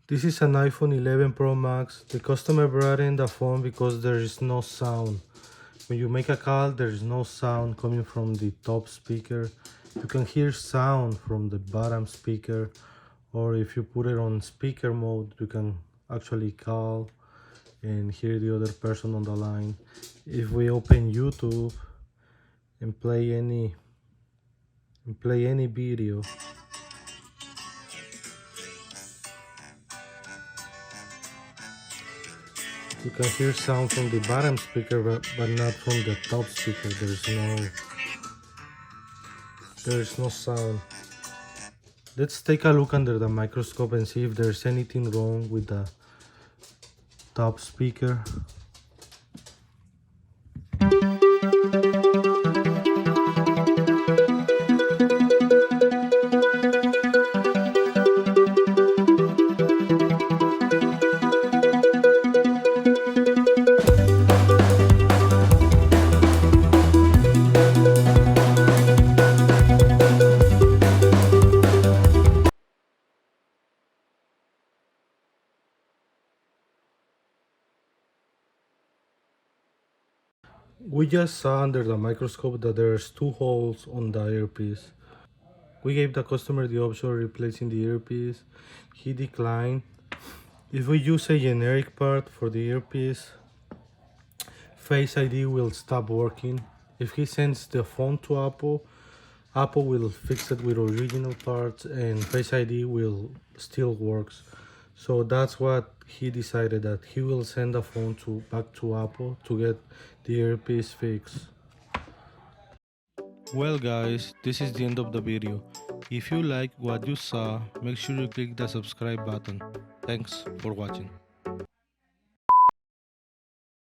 This is an iPhone 11 Pro Max. The customer brought in the phone because there is no sound. When you make a call, there is no sound coming from the top speaker. You can hear sound from the bottom speaker, or if you put it on speaker mode, you can actually call and hear the other person on the line. If we open YouTube and play any video, you can hear sound from the bottom speaker, but not from the top speaker. There is no sound. Let's take a look under the microscope and see if there's anything wrong with the top speaker. We just saw under the microscope that there's 2 holes on the earpiece. We gave the customer the option of replacing the earpiece. He declined. If we use a generic part for the earpiece, Face ID will stop working. If he sends the phone to Apple, Apple will fix it with original parts and Face ID will still works. So that's what he decided, that he will send the phone back to Apple to get the earpiece fixed. Well guys, this is the end of the video. If you like what you saw, make sure you click the subscribe button. Thanks for watching.